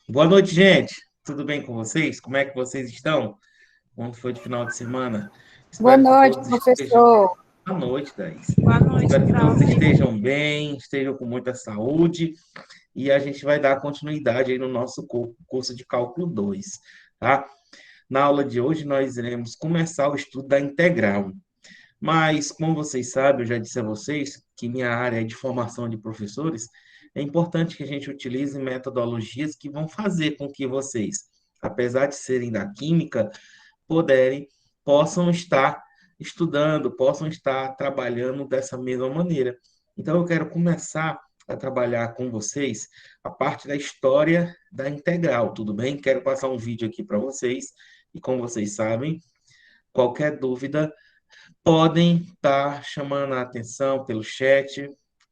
Boa noite, gente. Tudo bem com vocês? Como é que vocês estão? Como foi de final de semana? Boa Espero que noite, todos estejam. professor. Boa noite, Thaís. Boa noite, Espero que todos prof. estejam bem, estejam com muita saúde e a gente vai dar continuidade aí no nosso curso de Cálculo 2, tá? Na aula de hoje nós iremos começar o estudo da integral. Mas, como vocês sabem, eu já disse a vocês que minha área é de formação de professores, é importante que a gente utilize metodologias que vão fazer com que vocês, apesar de serem da química, poderem, possam estar estudando, possam estar trabalhando dessa mesma maneira. Então, eu quero começar a trabalhar com vocês a parte da história da integral, tudo bem? Quero passar um vídeo aqui para vocês, e como vocês sabem, qualquer dúvida, podem estar chamando a atenção pelo chat,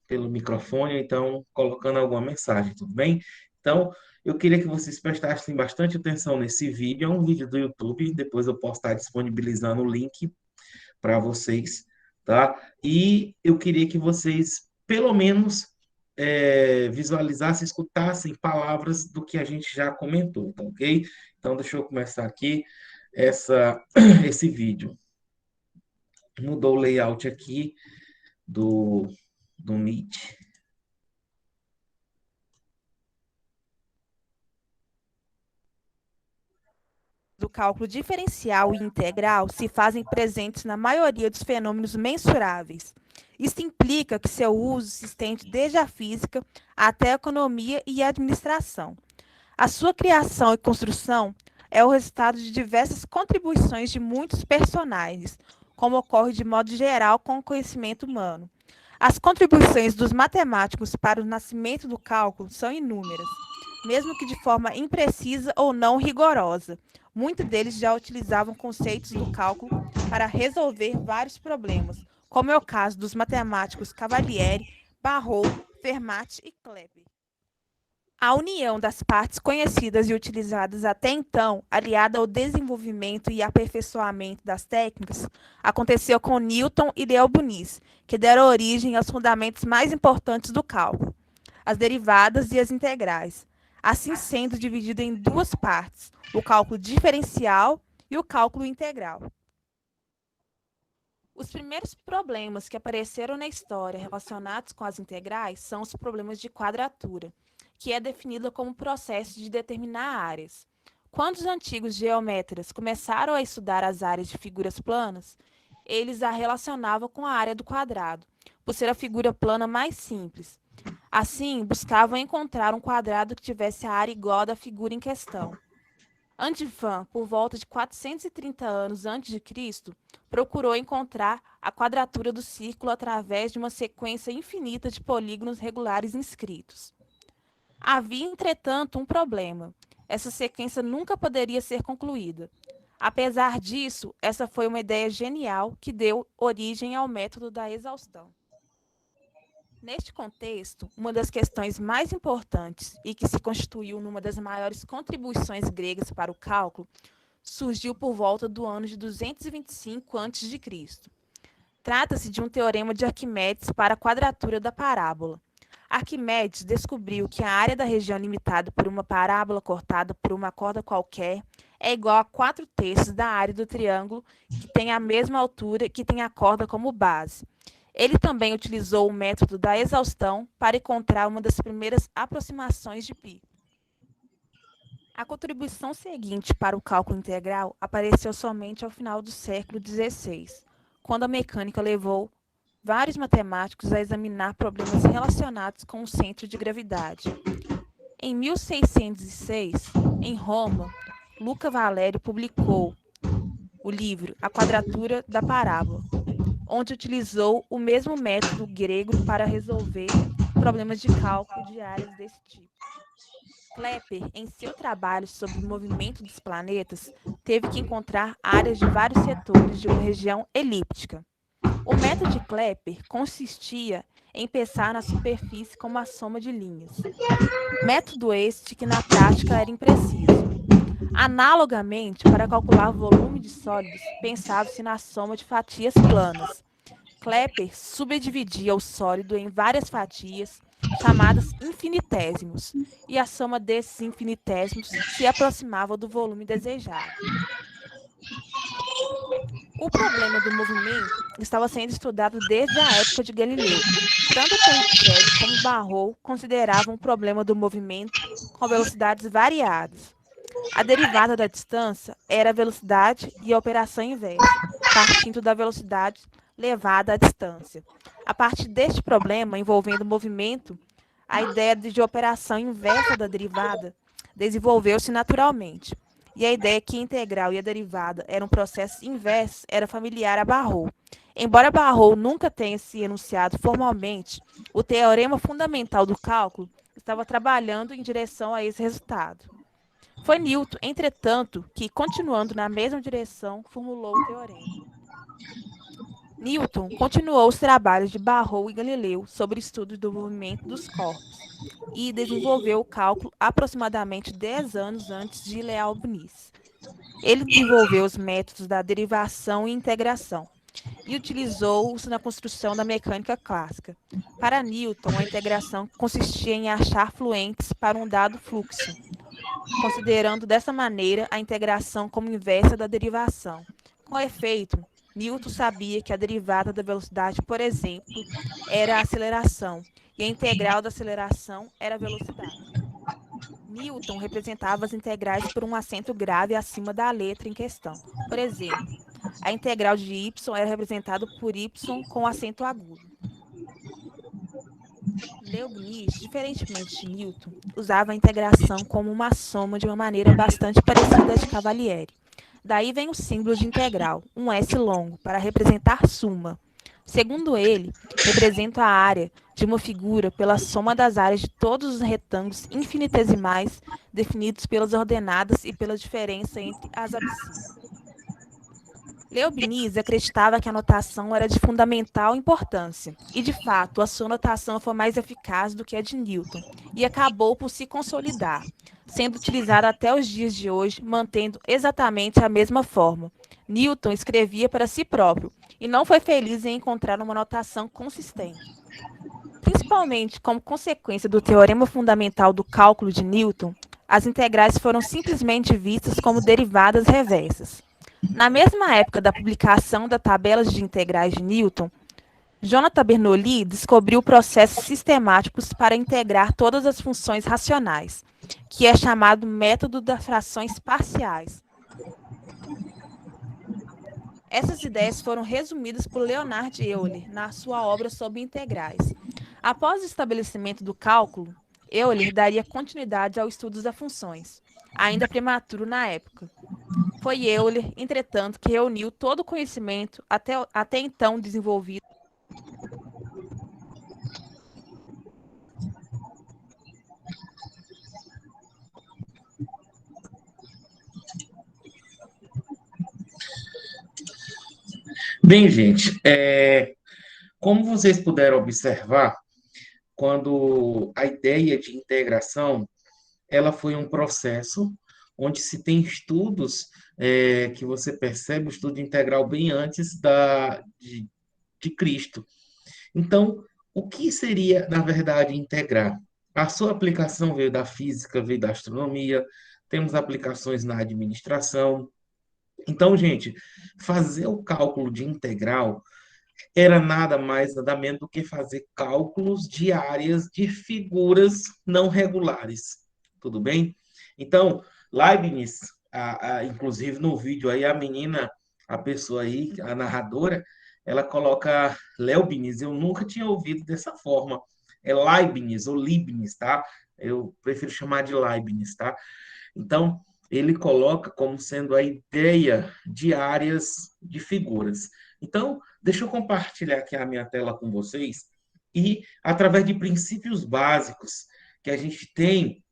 pelo microfone, então colocando alguma mensagem, tudo bem? Então, eu queria que vocês prestassem bastante atenção nesse vídeo, é um vídeo do YouTube, depois eu posso estar disponibilizando o link para vocês, tá? E eu queria que vocês, pelo menos, visualizassem, escutassem palavras do que a gente já comentou, tá ok? Então, deixa eu começar aqui esse vídeo. Mudou o layout aqui do Meet. Do cálculo diferencial e integral se fazem presentes na maioria dos fenômenos mensuráveis. Isso implica que seu uso se estende desde a física até a economia e a administração. A sua criação e construção é o resultado de diversas contribuições de muitos personagens, como ocorre de modo geral com o conhecimento humano. As contribuições dos matemáticos para o nascimento do cálculo são inúmeras, mesmo que de forma imprecisa ou não rigorosa. Muitos deles já utilizavam conceitos do cálculo para resolver vários problemas, como é o caso dos matemáticos Cavalieri, Barrow, Fermat e Kepler. A união das partes conhecidas e utilizadas até então, aliada ao desenvolvimento e aperfeiçoamento das técnicas, aconteceu com Newton e Leibniz, que deram origem aos fundamentos mais importantes do cálculo, as derivadas e as integrais, assim sendo dividido em duas partes, o cálculo diferencial e o cálculo integral. Os primeiros problemas que apareceram na história relacionados com as integrais são os problemas de quadratura, que é definida como o processo de determinar áreas. Quando os antigos geometras começaram a estudar as áreas de figuras planas, eles a relacionavam com a área do quadrado, por ser a figura plana mais simples. Assim, buscavam encontrar um quadrado que tivesse a área igual da figura em questão. Antifan, por volta de 430 anos antes de Cristo, procurou encontrar a quadratura do círculo através de uma sequência infinita de polígonos regulares inscritos. Havia, entretanto, um problema. Essa sequência nunca poderia ser concluída. Apesar disso, essa foi uma ideia genial que deu origem ao método da exaustão. Neste contexto, uma das questões mais importantes e que se constituiu numa das maiores contribuições gregas para o cálculo surgiu por volta do ano de 225 a.C. Trata-se de um teorema de Arquimedes para a quadratura da parábola. Arquimedes descobriu que a área da região limitada por uma parábola cortada por uma corda qualquer é igual a 4/3 da área do triângulo que tem a mesma altura que tem a corda como base. Ele também utilizou o método da exaustão para encontrar uma das primeiras aproximações de π. A contribuição seguinte para o cálculo integral apareceu somente ao final do século XVI, quando a mecânica levou vários matemáticos a examinar problemas relacionados com o centro de gravidade. Em 1606, em Roma, Luca Valério publicou o livro A Quadratura da Parábola, onde utilizou o mesmo método grego para resolver problemas de cálculo de áreas desse tipo. Kepler, em seu trabalho sobre o movimento dos planetas, teve que encontrar áreas de vários setores de uma região elíptica. O método de Kepler consistia em pensar na superfície como a soma de linhas. Método este que na prática era impreciso. Analogamente, para calcular o volume de sólidos, pensava-se na soma de fatias planas. Klepper subdividia o sólido em várias fatias, chamadas infinitésimos, e a soma desses infinitésimos se aproximava do volume desejado. O problema do movimento estava sendo estudado desde a época de Galileu. Tanto Torricelli como Barrow consideravam o problema do movimento com velocidades variadas. A derivada da distância era a velocidade e a operação inversa, partindo da velocidade levada à distância. A partir deste problema envolvendo o movimento, a ideia de operação inversa da derivada desenvolveu-se naturalmente. E a ideia que a integral e a derivada eram processos inversos era familiar a Barrow. Embora Barrow nunca tenha se enunciado formalmente, o teorema fundamental do cálculo estava trabalhando em direção a esse resultado. Foi Newton, entretanto, que, continuando na mesma direção, formulou o teorema. Newton continuou os trabalhos de Barrow e Galileu sobre o estudo do movimento dos corpos e desenvolveu o cálculo aproximadamente 10 anos antes de Leibniz. Ele desenvolveu os métodos da derivação e integração e utilizou-os na construção da mecânica clássica. Para Newton, a integração consistia em achar fluentes para um dado fluxo, considerando dessa maneira a integração como inversa da derivação. Com efeito, Newton sabia que a derivada da velocidade, por exemplo, era a aceleração, e a integral da aceleração era a velocidade. Newton representava as integrais por um acento grave acima da letra em questão. Por exemplo, a integral de y era representada por y com acento agudo. Leibniz, diferentemente de Newton, usava a integração como uma soma de uma maneira bastante parecida à de Cavalieri. Daí vem o símbolo de integral, um S longo, para representar suma. Segundo ele, representa a área de uma figura pela soma das áreas de todos os retângulos infinitesimais definidos pelas ordenadas e pela diferença entre as abscissas. Leibniz acreditava que a notação era de fundamental importância, e de fato a sua notação foi mais eficaz do que a de Newton, e acabou por se consolidar, sendo utilizada até os dias de hoje, mantendo exatamente a mesma forma. Newton escrevia para si próprio, e não foi feliz em encontrar uma notação consistente. Principalmente como consequência do teorema fundamental do cálculo de Newton, as integrais foram simplesmente vistas como derivadas reversas. Na mesma época da publicação da tabela de integrais de Newton, Jonathan Bernoulli descobriu processos sistemáticos para integrar todas as funções racionais, que é chamado método das frações parciais. Essas ideias foram resumidas por Leonhard Euler na sua obra sobre integrais. Após o estabelecimento do cálculo, Euler daria continuidade ao estudo das funções, ainda prematuro na época. Foi Euler, entretanto, que reuniu todo o conhecimento até então desenvolvido. Bem, gente, como vocês puderam observar, quando a ideia de integração ela foi um processo onde se tem estudos que você percebe o estudo integral bem antes de Cristo. Então, o que seria, na verdade, integrar? A sua aplicação veio da física, veio da astronomia, temos aplicações na administração. Então, gente, fazer o cálculo de integral era nada mais, nada menos do que fazer cálculos de áreas de figuras não regulares. Tudo bem? Então, Leibniz, inclusive no vídeo aí, a menina, a pessoa aí, a narradora, ela coloca Leibniz. Eu nunca tinha ouvido dessa forma. É Leibniz ou Leibniz, tá? Eu prefiro chamar de Leibniz, tá? Então, ele coloca como sendo a ideia de áreas de figuras. Então, deixa eu compartilhar aqui a minha tela com vocês e, através de princípios básicos que a gente tem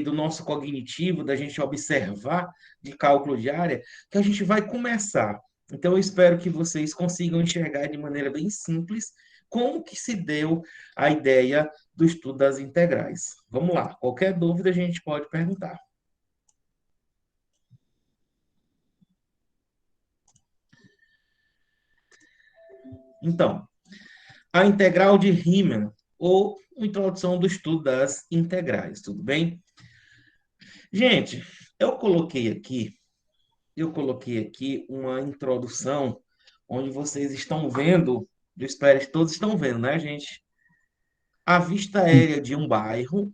do nosso cognitivo, da gente observar de cálculo de área, que a gente vai começar. Então, eu espero que vocês consigam enxergar de maneira bem simples como que se deu a ideia do estudo das integrais. Vamos lá, qualquer dúvida a gente pode perguntar. Então, a integral de Riemann, ou introdução do estudo das integrais, tudo bem? Gente, eu coloquei aqui uma introdução onde vocês estão vendo, eu espero que todos estão vendo, né, gente? A vista aérea de um bairro,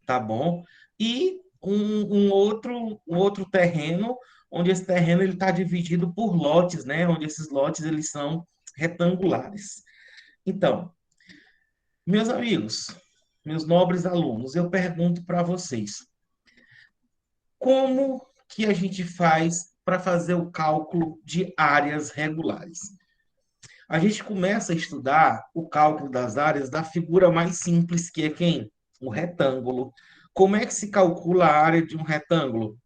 tá bom? E um outro terreno, onde esse terreno ele está dividido por lotes, né? Onde esses lotes eles são retangulares. Então, meus amigos, meus nobres alunos, eu pergunto para vocês, como que a gente faz para fazer o cálculo de áreas regulares? A gente começa a estudar o cálculo das áreas da figura mais simples, que é quem? O retângulo. Como é que se calcula a área de um retângulo?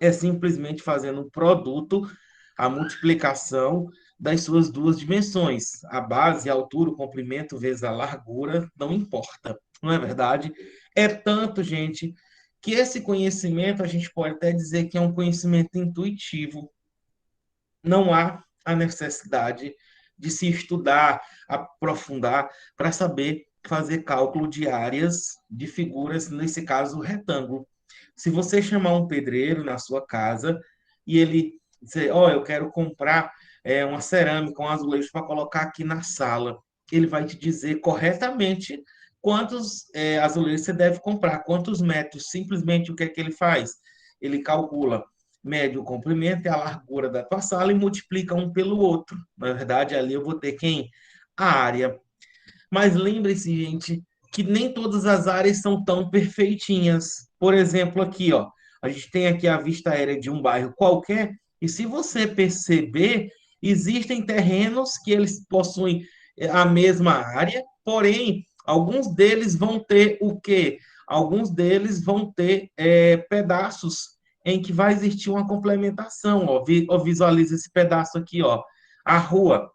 É simplesmente fazendo um produto, a multiplicação das suas duas dimensões. A base, a altura, o comprimento vezes a largura, não importa. Não é verdade? É tanto, gente, que esse conhecimento a gente pode até dizer que é um conhecimento intuitivo. Não há a necessidade de se estudar, aprofundar, para saber fazer cálculo de áreas de figuras, nesse caso, o retângulo. Se você chamar um pedreiro na sua casa e ele dizer, ó, eu quero comprar uma cerâmica, um azulejo para colocar aqui na sala, ele vai te dizer corretamente quantos azulejos você deve comprar, quantos metros. Simplesmente o que é que ele faz? Ele calcula mede o comprimento e a largura da tua sala e multiplica um pelo outro. Na verdade, ali eu vou ter quem? A área. Mas lembre-se, gente, que nem todas as áreas são tão perfeitinhas. Por exemplo, aqui, ó, a gente tem aqui a vista aérea de um bairro qualquer, e se você perceber, existem terrenos que eles possuem a mesma área, porém, alguns deles vão ter o quê? Alguns deles vão ter pedaços em que vai existir uma complementação. Ó, visualiza esse pedaço aqui, ó, a rua.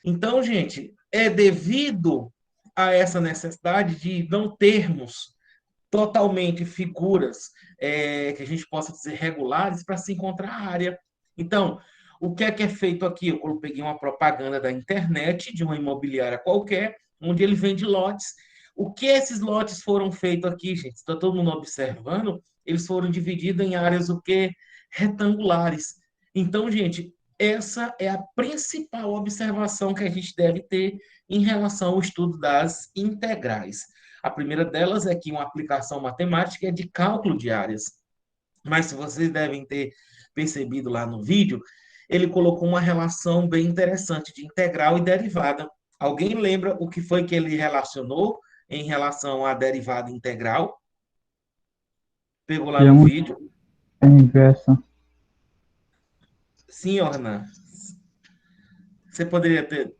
Então, gente, é devido a essa necessidade de não termos totalmente figuras que a gente possa dizer regulares para se encontrar a área. Então, o que é feito aqui? Eu peguei uma propaganda da internet de uma imobiliária qualquer, onde ele vende lotes. O que esses lotes foram feitos aqui, gente? Está todo mundo observando? Eles foram divididos em áreas o quê? Retangulares. Então, gente, essa é a principal observação que a gente deve ter em relação ao estudo das integrais. A primeira delas é que uma aplicação matemática é de cálculo de áreas. Mas se vocês devem ter percebido lá no vídeo, ele colocou uma relação bem interessante de integral e derivada. Alguém lembra o que foi que ele relacionou em relação à derivada integral? Pegou lá E é no uma vídeo? inversa. Sim, Orna. Você poderia ter.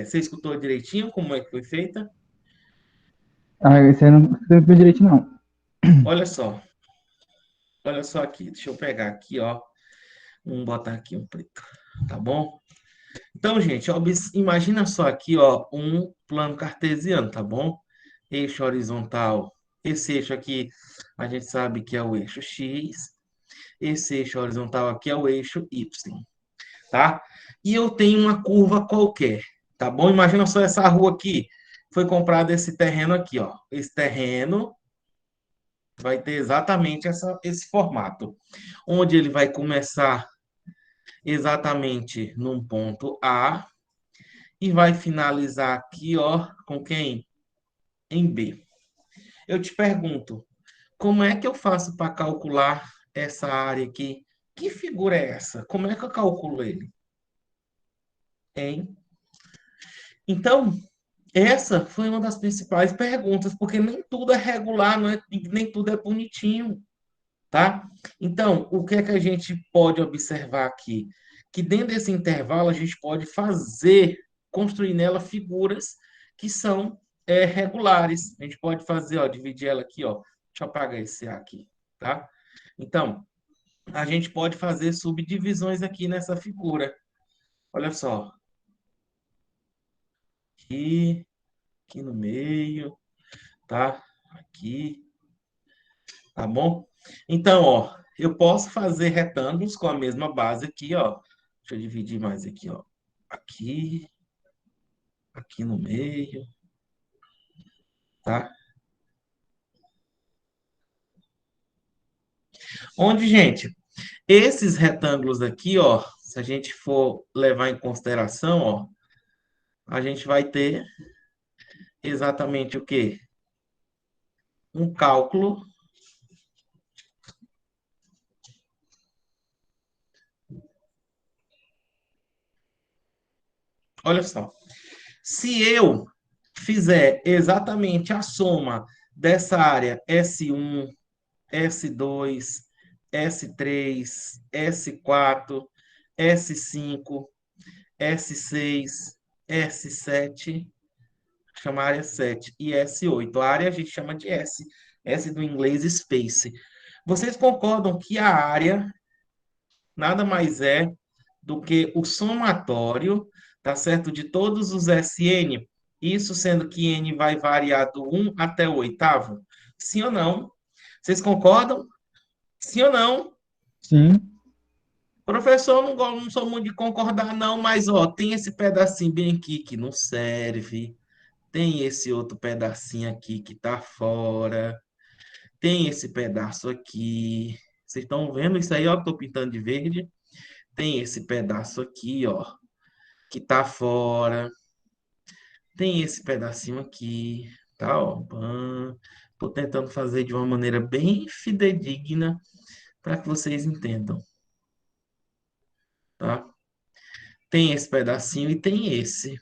Você escutou direitinho como é que foi feita? Ah, esse aí não escreveu direito, não. Olha só. Olha só aqui. Deixa eu pegar aqui, ó. Vamos botar aqui um preto. Tá bom? Então, gente, imagina só aqui, ó, um plano cartesiano, tá bom? Eixo horizontal. Esse eixo aqui, a gente sabe que é o eixo X. Esse eixo horizontal aqui é o eixo Y, tá? E eu tenho uma curva qualquer, tá bom? Imagina só essa rua aqui. Foi comprado esse terreno aqui, ó. Esse terreno vai ter exatamente esse formato, onde ele vai começar exatamente num ponto A e vai finalizar aqui, ó, com quem? Em B. Eu te pergunto, como é que eu faço para calcular essa área aqui? Que figura é essa? Como é que eu calculo ele? Hein? Então, essa foi uma das principais perguntas, porque nem tudo é regular, não é, nem tudo é bonitinho, tá? Então, o que é que a gente pode observar aqui? Que dentro desse intervalo a gente pode construir nela figuras que são regulares. A gente pode fazer, ó, dividir ela aqui, ó. Deixa eu apagar esse A aqui, tá? Então, a gente pode fazer subdivisões aqui nessa figura. Olha só. Aqui, aqui no meio, tá? Aqui, tá bom? Então, ó, eu posso fazer retângulos com a mesma base aqui, ó. Deixa eu dividir mais aqui, ó. aqui, aqui no meio, tá? Onde, gente, esses retângulos aqui, ó, se a gente for levar em consideração, ó, a gente vai ter exatamente o quê? Um cálculo. Olha só. Se eu fizer exatamente a soma dessa área S1, S2, S3, S4, S5, S6, S7, chama área 7, e S8. A área a gente chama de S, S do inglês space. Vocês concordam que a área nada mais é do que o somatório, tá certo, de todos os Sn, isso sendo que n vai variar do 1 até o oitavo? Sim ou não? Vocês concordam? Sim ou não? Sim, Professor, não sou muito de concordar, não, mas ó, tem esse pedacinho bem aqui que não serve, tem esse outro pedacinho aqui que tá fora, tem esse pedaço aqui. Vocês estão vendo isso aí, ó, que eu tô pintando de verde? Tem esse pedaço aqui, ó, que tá fora. Tem esse pedacinho aqui, tá, ó. Tô tentando fazer de uma maneira bem fidedigna para que vocês entendam, tá? Tem esse pedacinho e tem esse.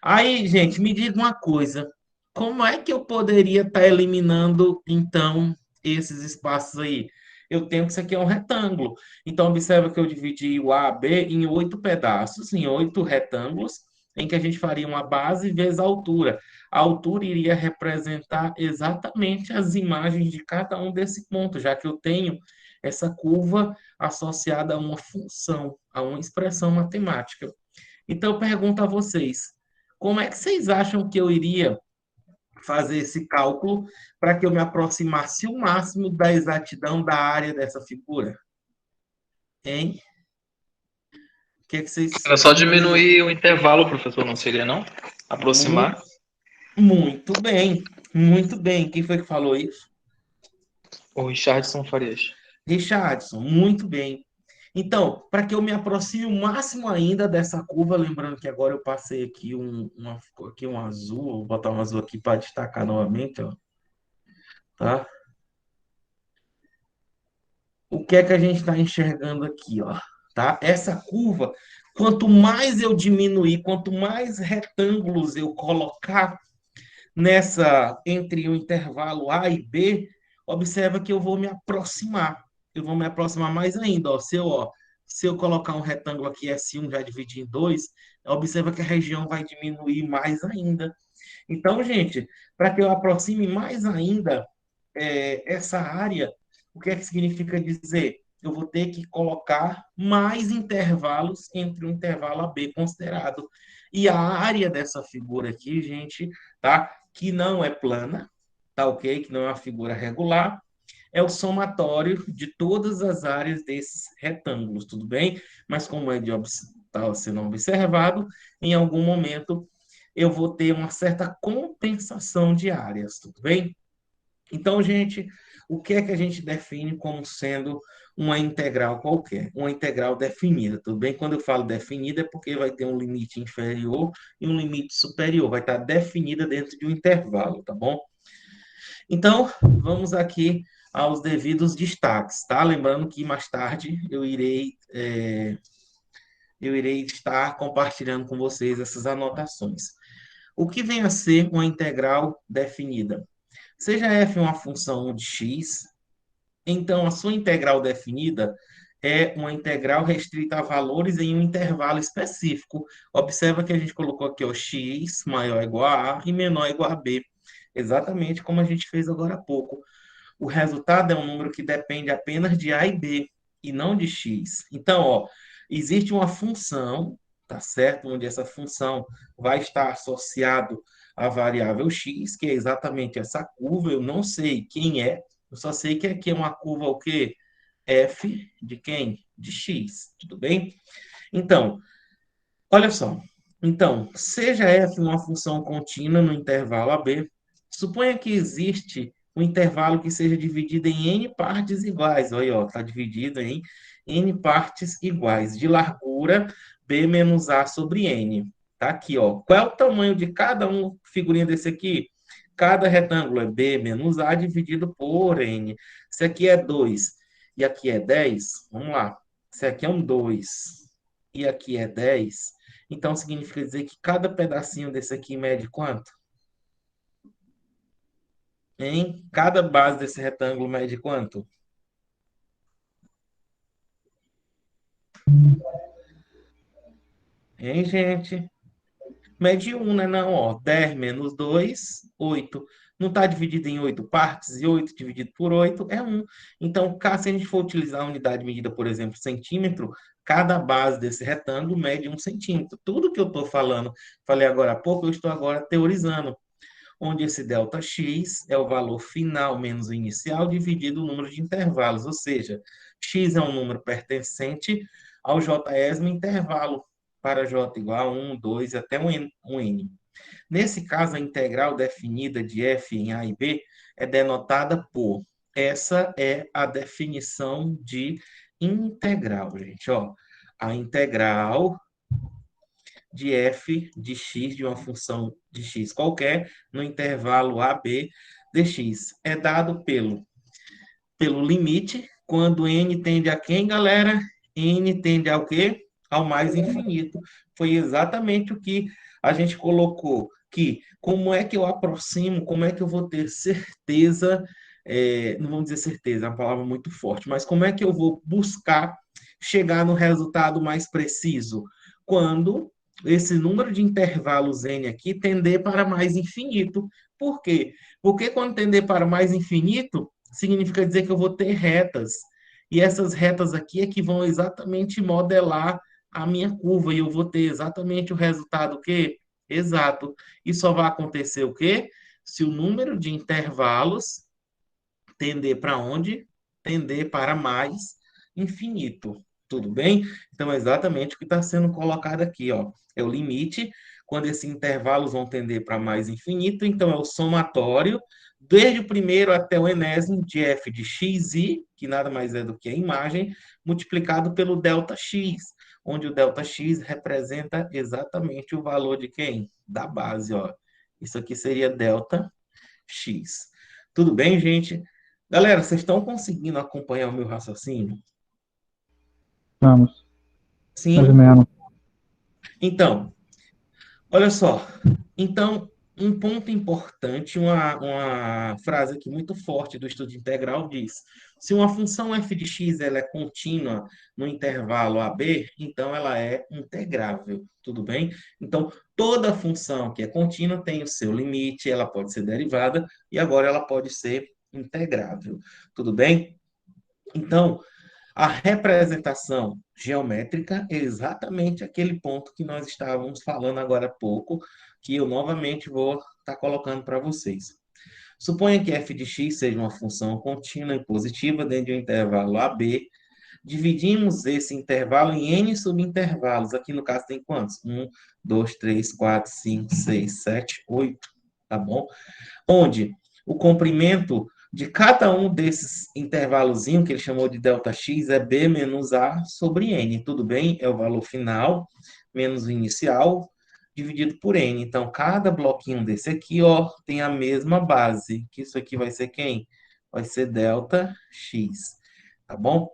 Aí, gente, me diga uma coisa. Como é que eu poderia estar eliminando, então, esses espaços aí? Eu tenho que isso aqui é um retângulo. Então, observa que eu dividi o A, B em 8 pedaços, em 8 retângulos, em que a gente faria uma base vezes a altura. A altura iria representar exatamente as imagens de cada um desse ponto, já que eu tenho essa curva associada a uma função, a uma expressão matemática. Então, eu pergunto a vocês, como é que vocês acham que eu iria fazer esse cálculo para que eu me aproximasse o máximo da exatidão da área dessa figura? Hein? O que é que vocês Era só diminuir o intervalo, professor, não seria não? Muito, Aproximar. muito bem, muito bem. Quem foi que falou isso? O Richardson Farias. Richardson, muito bem. Então, para que eu me aproxime o máximo ainda dessa curva, lembrando que agora eu passei aqui aqui um azul, vou botar um azul aqui para destacar novamente, ó, tá? O que é que a gente está enxergando aqui, ó, tá? Essa curva, quanto mais eu diminuir, quanto mais retângulos eu colocar nessa entre o intervalo A e B, observa que eu vou me aproximar. Eu vou me aproximar mais ainda, ó. Se eu colocar um retângulo aqui S1 já dividir em dois, observa que a região vai diminuir mais ainda. Então, gente, para que eu aproxime mais ainda essa área, o que é que significa dizer? Eu vou ter que colocar mais intervalos entre o intervalo AB considerado. E a área dessa figura aqui, gente, tá? Que não é plana, tá ok? Que não é uma figura regular, é o somatório de todas as áreas desses retângulos, tudo bem? Mas como é de tá sendo observado, em algum momento eu vou ter uma certa compensação de áreas, tudo bem? Então, gente, o que é que a gente define como sendo uma integral qualquer? Uma integral definida, tudo bem? Quando eu falo definida é porque vai ter um limite inferior e um limite superior, vai estar definida dentro de um intervalo, tá bom? Então, vamos aqui aos devidos destaques, tá? Lembrando que mais tarde eu irei estar compartilhando com vocês essas anotações. O que vem a ser uma integral definida? Seja f uma função de x, então a sua integral definida é uma integral restrita a valores em um intervalo específico. Observa que a gente colocou aqui o x maior ou igual a e menor ou igual a b, exatamente como a gente fez agora há pouco. O resultado é um número que depende apenas de a e b e não de x. Então, ó, existe uma função, tá certo? Onde essa função vai estar associado à variável x, que é exatamente essa curva. Eu não sei quem é, eu só sei que aqui é uma curva o quê? F de quem? De x, tudo bem? Então, Olha só. Então, seja f uma função contínua no intervalo AB, suponha que existe um intervalo que seja dividido em n partes iguais. Olha, ó, está dividido em n partes iguais, de largura b menos a sobre n. Tá aqui, ó. Qual é o tamanho de cada figurinha desse aqui? Cada retângulo é b menos a dividido por n. Se aqui é 2 e aqui é 10, vamos lá. Se aqui é um 2 e aqui é 10, então significa dizer que cada pedacinho desse aqui mede quanto? Hein? Cada base desse retângulo mede quanto? Hein, gente? Mede 1, né? Não, ó. 10 menos 2, 8. Não está dividido em 8 partes, e 8 dividido por 8 é 1. Então, se a gente for utilizar a unidade medida, por exemplo, centímetro, cada base desse retângulo mede 1 centímetro. Tudo que eu estou falando, falei agora há pouco, eu estou agora teorizando, onde esse ΔX é o valor final menos o inicial dividido o número de intervalos, ou seja, x é um número pertencente ao jésimo intervalo, para j igual a 1, 2 até um n. Nesse caso, a integral definida de f em a e b é denotada por. Essa é a definição de integral, gente. Ó, a integral de f de x de uma função de x qualquer no intervalo a, b dx é dado pelo limite, quando n tende a quem, galera? N tende ao quê? Ao mais infinito. Foi exatamente o que a gente colocou, que como é que eu aproximo, como é que eu vou ter certeza, não vamos dizer certeza, é uma palavra muito forte, mas como é que eu vou buscar chegar no resultado mais preciso? Quando esse número de intervalos n aqui tender para mais infinito. Por quê? Porque quando tender para mais infinito, significa dizer que eu vou ter retas. E essas retas aqui é que vão exatamente modelar a minha curva. E eu vou ter exatamente o resultado que exato. E só vai acontecer o quê? Se o número de intervalos tender para onde? Tender para mais infinito. Tudo bem? Então, é exatamente o que está sendo colocado aqui, ó. É o limite, quando esses intervalos vão tender para mais infinito, então é o somatório, desde o primeiro até o enésimo de f de xi, que nada mais é do que a imagem, multiplicado pelo ΔX, onde o ΔX representa exatamente o valor de quem? Da base, ó. Isso aqui seria ΔX. Tudo bem, gente? Galera, vocês estão conseguindo acompanhar o meu raciocínio? Vamos, mais ou Sim? menos. Então, olha só. Então, um ponto importante, uma frase aqui muito forte do estudo integral diz: se uma função f de x ela é contínua no intervalo AB, então ela é integrável. Tudo bem? Então, toda função que é contínua tem o seu limite, ela pode ser derivada e agora ela pode ser integrável. Tudo bem? Então, a representação geométrica é exatamente aquele ponto que nós estávamos falando agora há pouco, que eu novamente vou estar colocando para vocês. Suponha que f de x seja uma função contínua e positiva dentro de um intervalo AB. Dividimos esse intervalo em n subintervalos. Aqui no caso tem quantos? 1, 2, 3, 4, 5, 6, 7, 8. Tá bom? Onde o comprimento de cada um desses intervalozinhos, que ele chamou de ΔX, é B menos A sobre N. Tudo bem? É o valor final menos o inicial dividido por N. Então, cada bloquinho desse aqui, ó, tem a mesma base. Que isso aqui vai ser quem? Vai ser ΔX. Tá bom?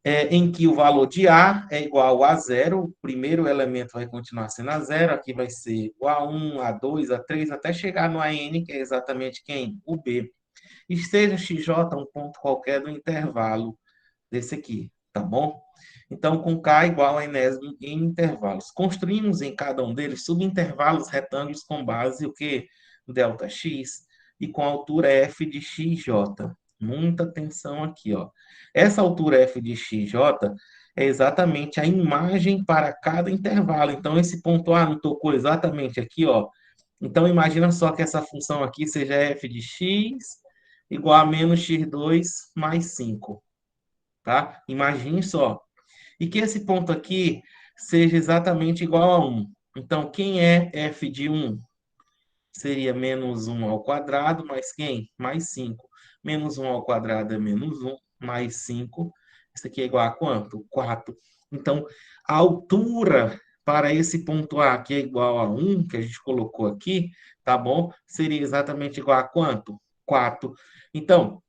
Em que o valor de A é igual a zero, o primeiro elemento vai continuar sendo a zero, aqui vai ser o A1, A2, A3, até chegar no AN, que é exatamente quem? O B. E seja XJ um ponto qualquer do intervalo desse aqui, tá bom? Então, com K igual a enésimo em intervalos. Construímos em cada um deles subintervalos retângulos com base o quê? ΔX e com altura F de XJ. Muita atenção aqui, ó. Essa altura F de XJ é exatamente a imagem para cada intervalo. Então, esse ponto A não tocou exatamente aqui, ó. Então, imagina só que essa função aqui seja F de X igual a menos x2 mais 5, tá? Imagine só. E que esse ponto aqui seja exatamente igual a 1. Então, quem é f de 1? Seria menos 1 ao quadrado, mais quem? Mais 5. Menos 1 ao quadrado é menos 1, mais 5. Isso aqui é igual a quanto? 4. Então, a altura para esse ponto A, que é igual a 1, que a gente colocou aqui, tá bom? Seria exatamente igual a quanto? 4. Então,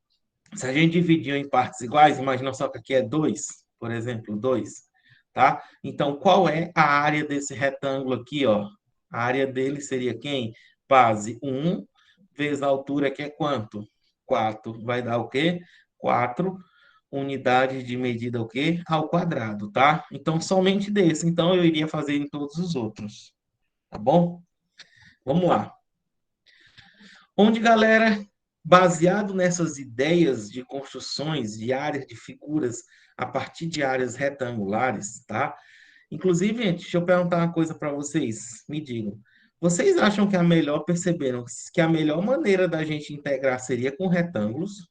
se a gente dividir em partes iguais, imagina só que aqui é 2, por exemplo, 2, tá? Então, qual é a área desse retângulo aqui, ó? A área dele seria quem? Base 1 vezes a altura, que é quanto? 4. Vai dar o quê? 4 unidades de medida o quê? Ao quadrado, tá? Então, somente desse. Então, eu iria fazer em todos os outros, tá bom? Vamos lá. Onde, galera, baseado nessas ideias de construções de áreas de figuras a partir de áreas retangulares, tá? Inclusive, gente, deixa eu perguntar uma coisa para vocês. Me digam. Vocês acham que a melhor, perceberam que a melhor maneira da gente integrar seria com retângulos?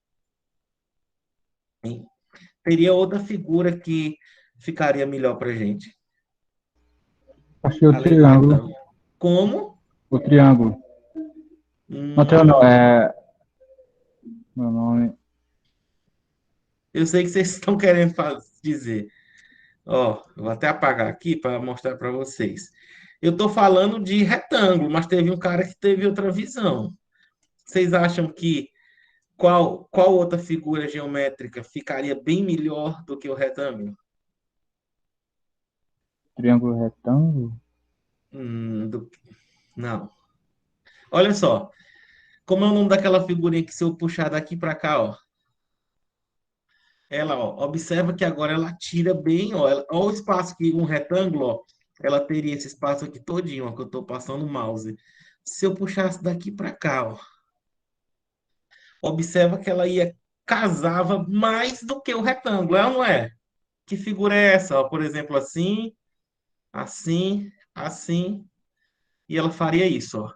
Hein? Teria outra figura que ficaria melhor para gente, Acho que o além do triângulo. retângulo. Como? O triângulo. Não, triângulo não, é. Meu nome. Eu sei que vocês estão querendo dizer. Ó, eu vou até apagar aqui para mostrar para vocês. Eu estou falando de retângulo, mas teve um cara que teve outra visão. Vocês acham que qual outra figura geométrica ficaria bem melhor do que o retângulo? Triângulo retângulo? Do- Não. Olha só, como é o nome daquela figurinha que se eu puxar daqui para cá, ó. Ela, ó, observa que agora ela tira bem, ó, ó o espaço que um retângulo, ó, ela teria esse espaço aqui todinho, ó, que eu estou passando o mouse. Se eu puxasse daqui para cá, ó, observa que ela ia casava mais do que o retângulo, é ou não é? Que figura é essa? Ó, por exemplo, assim, assim, assim, e ela faria isso, ó.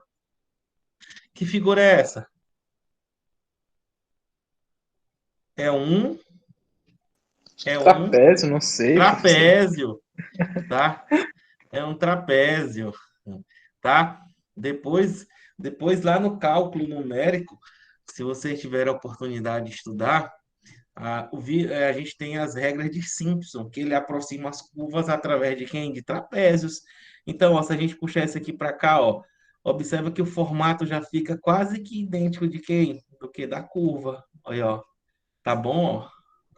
Que figura é essa? É um, é um Trapézio, não sei, professor. trapézio, tá? É um trapézio, tá? Depois, depois lá no cálculo numérico, se vocês tiverem a oportunidade de estudar, a gente tem as regras de Simpson, que ele aproxima as curvas através de quem? De trapézios. Então, ó, se a gente puxar esse aqui para cá, ó, observa que o formato já fica quase que idêntico de quem? Do que da curva. Olha, ó. Tá bom, ó?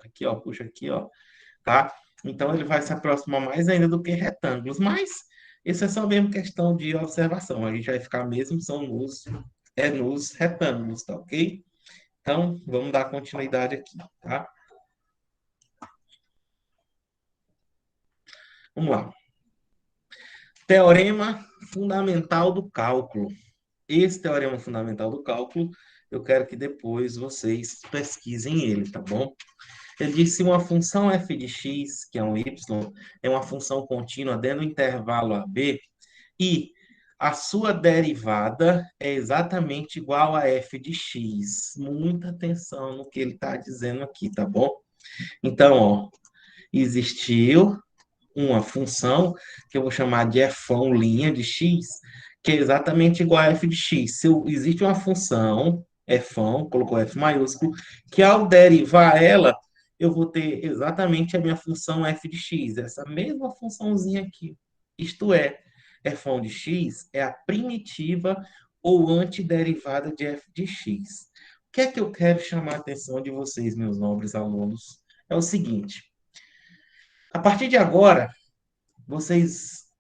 Aqui, ó, puxa aqui, ó, tá? Então ele vai se aproximar mais ainda do que retângulos, mas isso é só mesmo questão de observação. A gente vai ficar mesmo são nos retângulos, tá ok? Então, vamos dar continuidade aqui, tá? Vamos lá. Teorema fundamental do cálculo. Esse teorema fundamental do cálculo, eu quero que depois vocês pesquisem ele, tá bom? Ele diz que se uma função f de x, que é um y, é uma função contínua dentro do intervalo AB, e a sua derivada é exatamente igual a f de x. Muita atenção no que ele está dizendo aqui, tá bom? Então, ó, existiu uma função que eu vou chamar de f' de x, que é exatamente igual a f de x. Se existe uma função f', colocou f maiúsculo, que ao derivar ela, eu vou ter exatamente a minha função f de x, essa mesma funçãozinha aqui. Isto é, f' de x é a primitiva ou antiderivada de f de x. O que é que eu quero chamar a atenção de vocês, meus nobres alunos? É o seguinte, a partir de agora,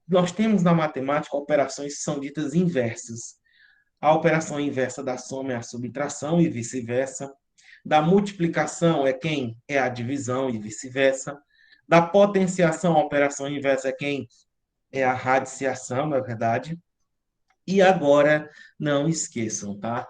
nós temos na matemática operações que são ditas inversas. A operação inversa da soma é a subtração e vice-versa. Da multiplicação é quem? É a divisão e vice-versa. Da potenciação, a operação inversa é quem? É a radiciação, na verdade. E agora, não esqueçam, tá?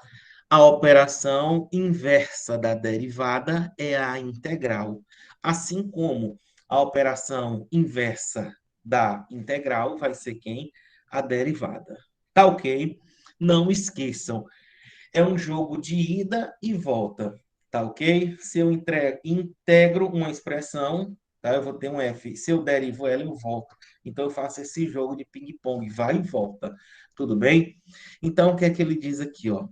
A operação inversa da derivada é a integral. Assim como a operação inversa da integral vai ser quem? A derivada. Tá ok? Não esqueçam. É um jogo de ida e volta. Tá ok? Se eu integro uma expressão, tá? Eu vou ter um f. Se eu derivo ela, eu volto. Então, eu faço esse jogo de ping-pong, vai e volta. Tudo bem? Então, o que é que ele diz aqui, ó?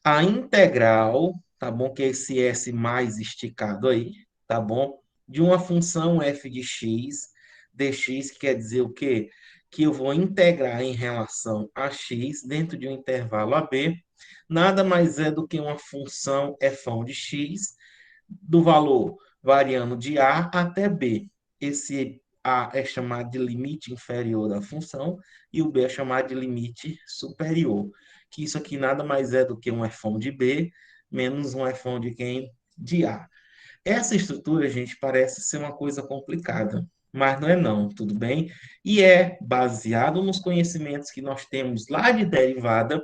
A integral, tá bom? Que é esse s mais esticado aí, tá bom? De uma função f de x, dx, que quer dizer o quê? Que eu vou integrar em relação a x dentro de um intervalo AB, nada mais é do que uma função f de x, do valor variando de a até b. Esse a é chamado de limite inferior da função e o b é chamado de limite superior. Que isso aqui nada mais é do que um f de b menos um f de quem? De a. Essa estrutura, gente, parece ser uma coisa complicada, mas não é não, tudo bem? E é baseado nos conhecimentos que nós temos lá de derivada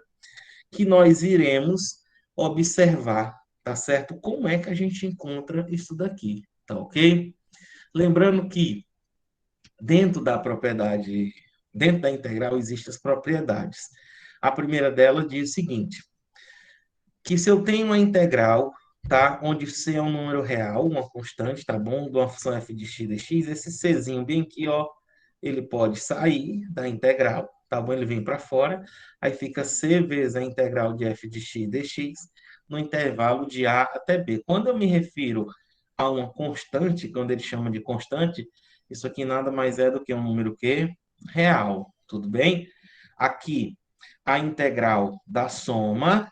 que nós iremos observar, tá certo? Como é que a gente encontra isso daqui, tá ok? Lembrando que dentro da propriedade, dentro da integral, existem as propriedades. A primeira delas diz o seguinte, que se eu tenho uma integral, tá? Onde c é um número real, uma constante, tá bom? De uma função f de x dx, esse czinho bem aqui, ó, ele pode sair da integral, tá bom? Ele vem para fora, aí fica c vezes a integral de f de x dx no intervalo de a até b. Quando eu me refiro a uma constante, quando ele chama de constante, isso aqui nada mais é do que um número que real, tudo bem? Aqui a integral da soma,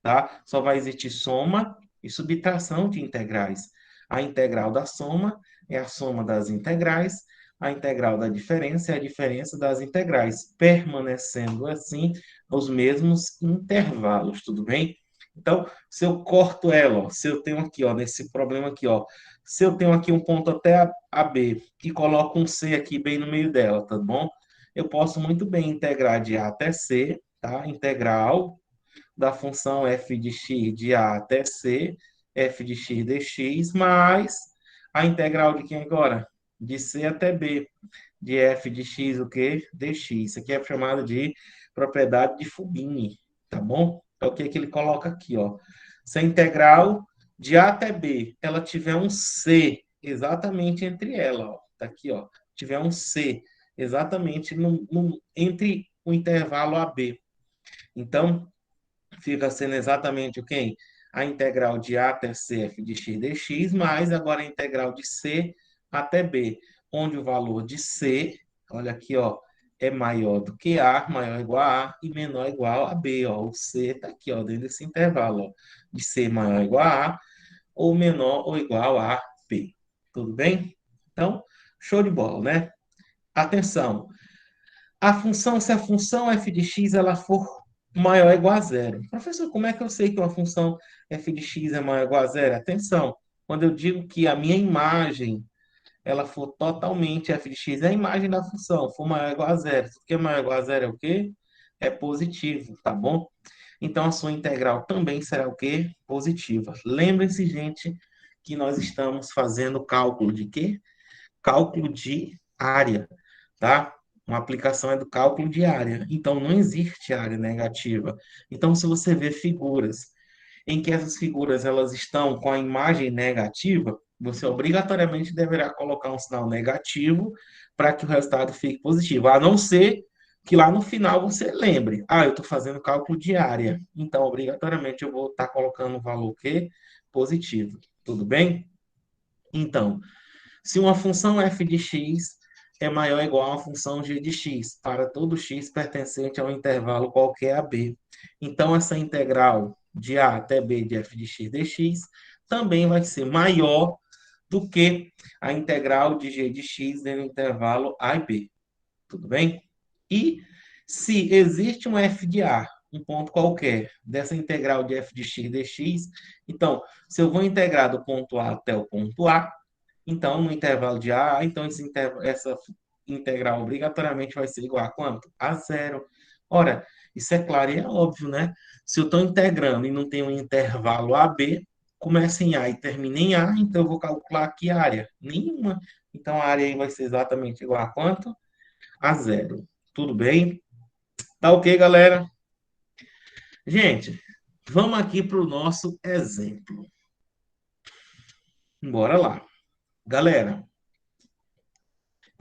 tá? Só vai existir soma e subtração de integrais. A integral da soma é a soma das integrais, a integral da diferença é a diferença das integrais, permanecendo assim os mesmos intervalos, tudo bem? Então, se eu corto ela, ó, se eu tenho aqui, ó, nesse problema aqui, ó, se eu tenho aqui um ponto até a B e coloco um C aqui bem no meio dela, tá bom? Eu posso muito bem integrar de A até C, tá? Integral da função f de x de a até c, f de x dx, mais a integral de quem agora? De c até b, de f de x o quê? Dx. Isso aqui é chamado de propriedade de Fubini, tá bom? É o que ele coloca aqui, ó. Se a integral de a até b, ela tiver um c exatamente entre ela, ó. Tá aqui, ó. Tiver um c exatamente entre o intervalo AB. Então, fica sendo exatamente o quem? A integral de A até C f de x dx, mais agora a integral de C até B, onde o valor de C, olha aqui, ó, é maior do que A, maior ou igual a e menor ou igual a B, ó. O C está aqui, ó, dentro desse intervalo, ó, de C maior ou igual a ou menor ou igual a B. Tudo bem? Então, show de bola, né? Atenção, se a função f de x ela for maior ou igual a zero. Professor, como é que eu sei que uma função f de x é maior ou igual a zero? Atenção, quando eu digo que a minha imagem ela for totalmente f de x, é a imagem da função, for maior ou igual a zero. O que é maior ou igual a zero é o quê? É positivo, tá bom? Então, a sua integral também será o quê? Positiva. Lembrem-se, gente, que nós estamos fazendo cálculo de quê? Cálculo de área, tá? Uma aplicação é do cálculo de área. Então, não existe área negativa. Então, se você vê figuras em que essas figuras elas estão com a imagem negativa, você obrigatoriamente deverá colocar um sinal negativo para que o resultado fique positivo. A não ser que lá no final você lembre, eu estou fazendo cálculo de área. Então, obrigatoriamente, eu vou estar colocando o valor que positivo. Tudo bem? Então, se uma função f de x é maior ou igual a uma função g de x, para todo x pertencente a um intervalo qualquer a b. Então, essa integral de a até b de f de x dx também vai ser maior do que a integral de g de x dentro do intervalo a e b. Tudo bem? E se existe um f de a, um ponto qualquer, dessa integral de f de x dx, então, se eu vou integrar do ponto A até o ponto A, então, no intervalo de A, então essa integral obrigatoriamente vai ser igual a quanto? A zero. Ora, isso é claro e é óbvio, né? Se eu estou integrando e não tem um intervalo AB, começa em A e termina em A, então eu vou calcular aqui a área. Nenhuma. Então, a área aí vai ser exatamente igual a quanto? A zero. Tudo bem? Tá ok, galera? Gente, vamos aqui para o nosso exemplo. Bora lá. Galera,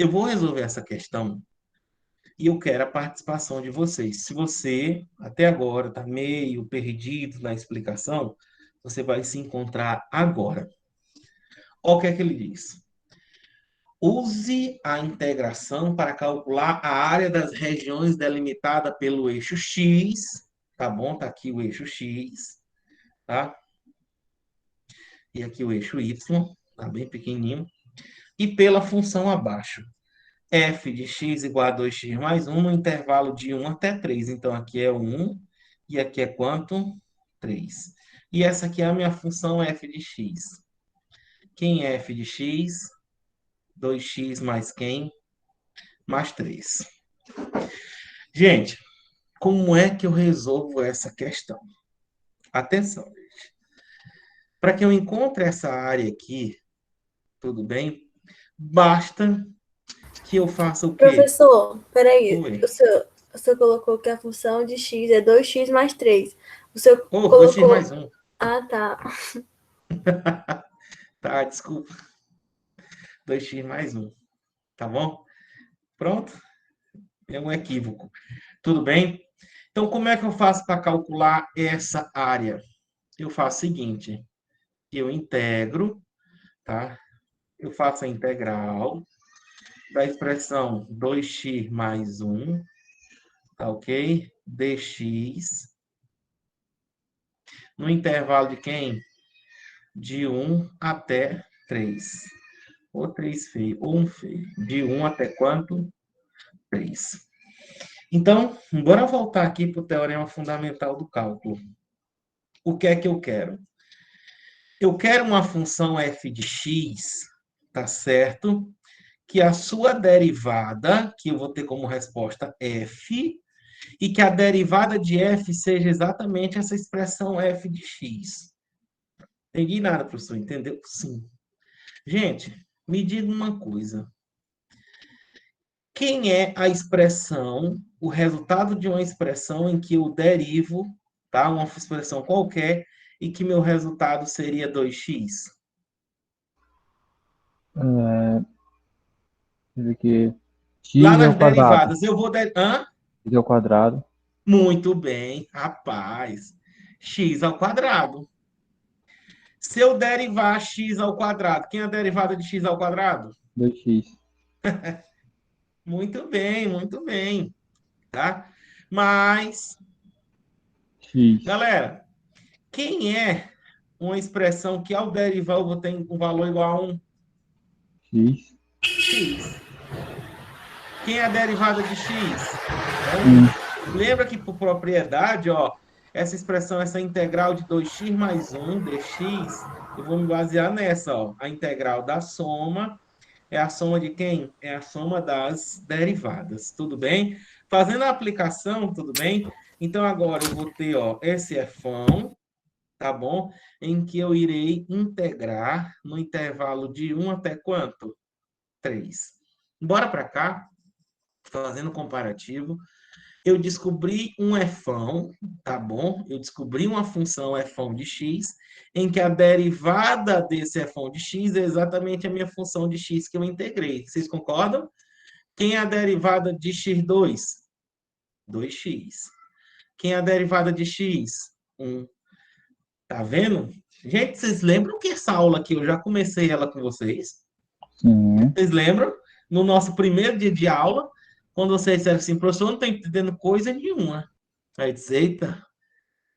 Eu vou resolver essa questão e eu quero a participação de vocês. Se você, até agora, está meio perdido na explicação, você vai se encontrar agora. Olha o que é que ele diz. Use a integração para calcular a área das regiões delimitada pelo eixo X, tá bom? Tá aqui o eixo X, tá? E aqui o eixo Y, tá bem pequenininho. E pela função abaixo. F de x igual a 2x mais 1 no intervalo de 1 até 3. Então, aqui é 1 e aqui é quanto? 3. E essa aqui é a minha função f de x. Quem é f de x? 2x mais quem? Mais 3. Gente, como é que eu resolvo essa questão? Atenção, gente. Para que eu encontre essa área aqui, tudo bem? Basta que eu faça o quê? Professor, peraí. Oi. O senhor colocou que a função de x é 2x mais 3. O senhor Oh, colocou... 2x mais 1. Ah, tá. Tá, desculpa. 2x mais 1. Tá bom? Pronto? É um equívoco. Tudo bem? Então, como é que eu faço para calcular essa área? Eu faço o seguinte. Eu integro, tá? Eu faço a integral da expressão 2x mais 1, tá ok? Dx, no intervalo de quem? De 1 até 3. Ou 3 feio, ou 1 feio. De 1 até quanto? 3. Então, bora voltar aqui para o teorema fundamental do cálculo. O que é que eu quero? Eu quero uma função f de x, tá certo? Que a sua derivada, que eu vou ter como resposta f, e que a derivada de f seja exatamente essa expressão f de x. Entendi nada, professor? Entendeu? Sim. Gente, me diga uma coisa. Quem é a expressão, o resultado de uma expressão em que eu derivo, tá? Uma expressão qualquer, e que meu resultado seria 2x? Diz aqui, Lá x nas ao quadrado. derivadas, eu vou... X ao quadrado. Muito bem, rapaz. X ao quadrado. Se eu derivar x ao quadrado, quem é a derivada de x ao quadrado? 2x. Muito bem, tá? Mas, X. galera, quem é uma expressão que ao derivar eu vou ter um valor igual a 1? X. X. Quem é a derivada de x? É 1. Lembra que por propriedade, ó, essa expressão, essa integral de 2x mais 1 dx, eu vou me basear nessa, ó. A integral da soma é a soma de quem? É a soma das derivadas, tudo bem? Fazendo a aplicação, tudo bem? Então, agora eu vou ter, ó, esse fão, tá bom? Em que eu irei integrar no intervalo de 1 até quanto? 3. Bora para cá, fazendo comparativo. Eu descobri um fão, tá bom? Eu descobri uma função fão de x, em que a derivada desse fão de x é exatamente a minha função de x que eu integrei. Vocês concordam? Quem é a derivada de x2? 2x. Quem é a derivada de x? 1. Tá vendo? Gente, vocês lembram que essa aula aqui, eu já comecei ela com vocês? Sim. Vocês lembram? No nosso primeiro dia de aula, quando vocês disseram assim, professor, eu não estou entendendo coisa nenhuma. Aí eu disse, eita,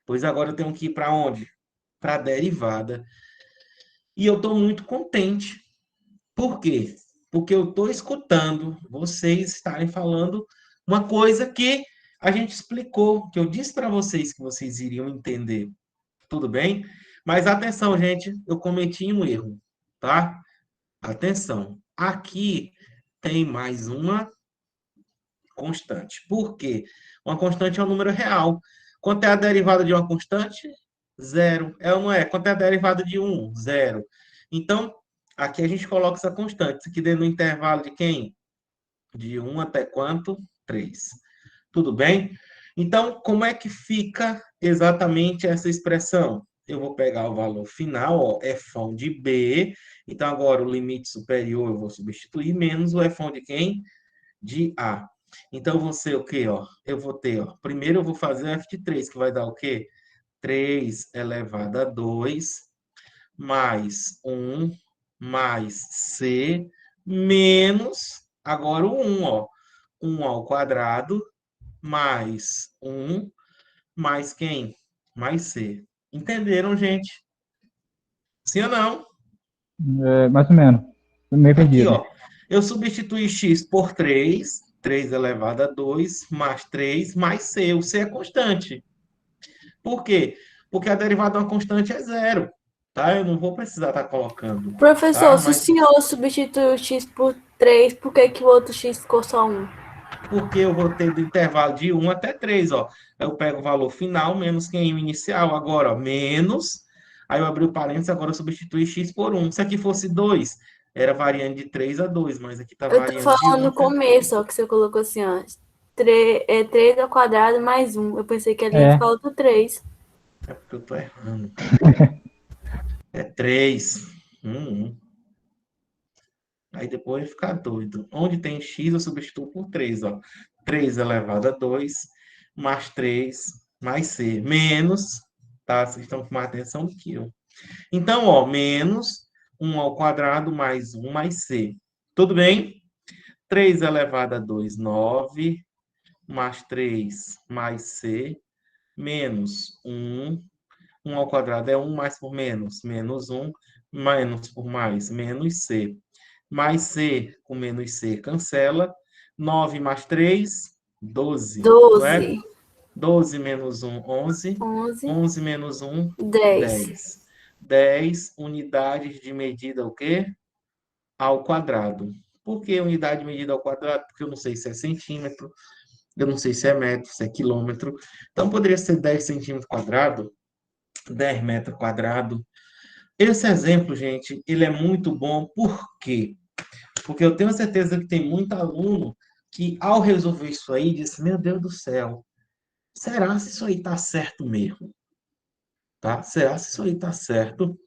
pois agora eu tenho que ir para onde? Para a derivada. E eu estou muito contente. Por quê? Porque eu estou escutando vocês estarem falando uma coisa que a gente explicou, que eu disse para vocês que vocês iriam entender. Tudo bem? Mas atenção, gente, eu cometi um erro, tá? Atenção. Aqui tem mais uma constante. Por quê? Uma constante é um número real. Quanto é a derivada de uma constante? Zero. É ou não é? Quanto é a derivada de 1? Zero. Então, aqui a gente coloca essa constante. Isso aqui dentro do intervalo de quem? De 1 até quanto? 3. Tudo bem? Então, como é que fica exatamente essa expressão? eu vou pegar o valor final, ó, f de B. Então, agora o limite superior eu vou substituir, menos o f de quem? De A. Então, eu vou ser o quê, ó? Eu vou ter, ó, primeiro eu vou fazer o f de 3, que vai dar o quê? 3 elevado a 2, mais 1, mais C, menos, agora o 1, ó. 1 ao quadrado, mais 1, mais quem? Mais C. Entenderam, gente? Sim ou não? Mais ou menos. Tô meio Aqui, perdido. ó. Eu substituí x por 3, 3 elevado a 2, mais 3, mais c. O c é constante. Por quê? Porque a derivada de uma constante é zero, tá? Eu não vou precisar estar colocando, Professor, tá? se o Mas senhor substituir o x por 3, por que que o outro x ficou só 1? porque eu vou ter do intervalo de 1 até 3, ó. Eu pego o valor final menos quem o inicial. Agora, ó, menos. Aí eu abri o parênteses, agora eu substitui x por 1. Se aqui fosse 2, era variando de 3 a 2, mas aqui está Eu tô variando de falando 1 no até 3. começo, ó, que você colocou assim, ó. 3 ao quadrado mais 1. Eu pensei que ali ia É, ficar outro 3. É porque eu tô errando. É 3. Aí depois vai ficar doido. Onde tem x, eu substituo por 3, ó. 3 elevado a 2, mais 3, mais c. Menos, tá? Vocês estão com mais atenção do que eu. Então, ó, menos 1 ao quadrado mais 1 mais c. Tudo bem? 3 elevado a 2, 9, mais 3 mais c, menos 1. 1 ao quadrado é 1 mais por menos, menos 1, menos por mais, menos c. Mais c com menos c cancela. 9 mais 3, 12, não é? 12, 12 menos 1, 11. 11, 11 menos 1, 10. 10. 10 unidades de medida o quê? Ao quadrado. Por que unidade de medida ao quadrado? Porque eu não sei se é centímetro, eu não sei se é metro, se é quilômetro. Então, poderia ser 10 centímetros quadrado, 10 metros quadrados. Esse exemplo, gente, ele é muito bom. Por quê? Porque eu tenho certeza que tem muito aluno que, ao resolver isso aí, disse: Meu Deus do céu, será se isso aí está certo mesmo? Tá? Será se isso aí está certo?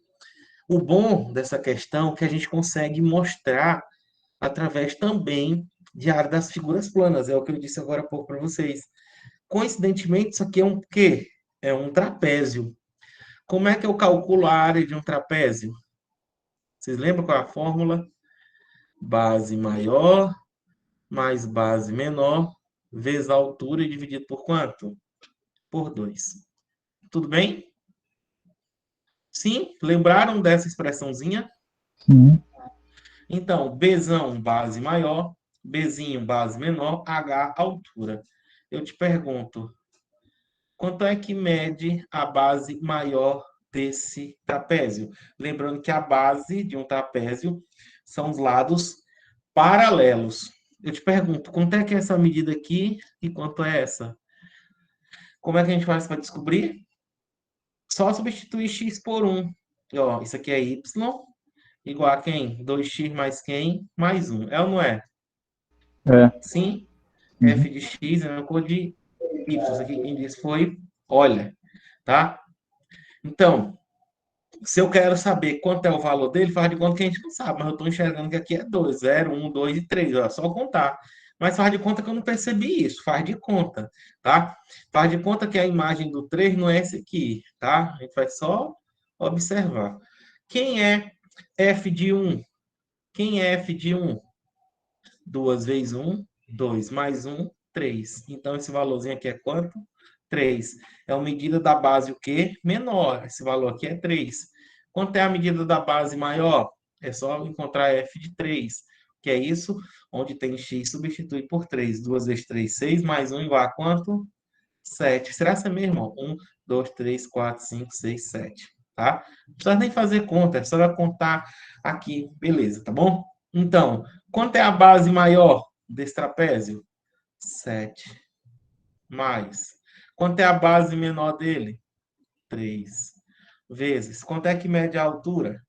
O bom dessa questão é que a gente consegue mostrar através também de área das figuras planas. É o que eu disse agora há pouco para vocês. Coincidentemente, isso aqui é um quê? É um trapézio. Como é que eu calculo a área de um trapézio? Vocês lembram qual é a fórmula? Base maior mais base menor vezes a altura dividido por quanto? Por 2. Tudo bem? Sim? Lembraram dessa expressãozinha? sim. Então, Bzão, base maior, Bzinho, base menor, H, altura. Eu te pergunto, quanto é que mede a base maior desse trapézio? Lembrando que a base de um trapézio são os lados paralelos. Eu te pergunto, quanto é que é essa medida aqui e quanto é essa? Como é que a gente faz para descobrir? Só substituir x por 1. E, ó, isso aqui é y igual a quem? 2x mais quem? Mais 1. É ou não é? É. Sim. Uhum. F de x é uma cor de y. Isso aqui quem disse foi, olha, tá? Então, se eu quero saber quanto é o valor dele, faz de conta que a gente não sabe, mas eu estou enxergando que aqui é 2, 0, 1, 2 e 3, ó, só contar. Mas faz de conta que eu não percebi isso, faz de conta, tá? Faz de conta que a imagem do 3 não é essa aqui, tá? A gente vai só observar. Quem é f de 1? Quem é f de 1? 2 vezes 1, 2 mais 1, 3. Então, esse valorzinho aqui é quanto? 3. É a medida da base o quê? Menor. Esse valor aqui é 3. Quanto é a medida da base maior? É só encontrar f de 3. Que é isso? Onde tem x, substitui por 3. 2 vezes 3, 6. Mais 1 igual a quanto? 7. Será essa mesmo? 1, 2, 3, 4, 5, 6, 7. Tá? Não precisa nem fazer conta. É só contar aqui. Beleza, tá bom? Então, quanto é a base maior desse trapézio? 7. Mais. Quanto é a base menor dele? 3. Vezes. Quanto é que mede a altura?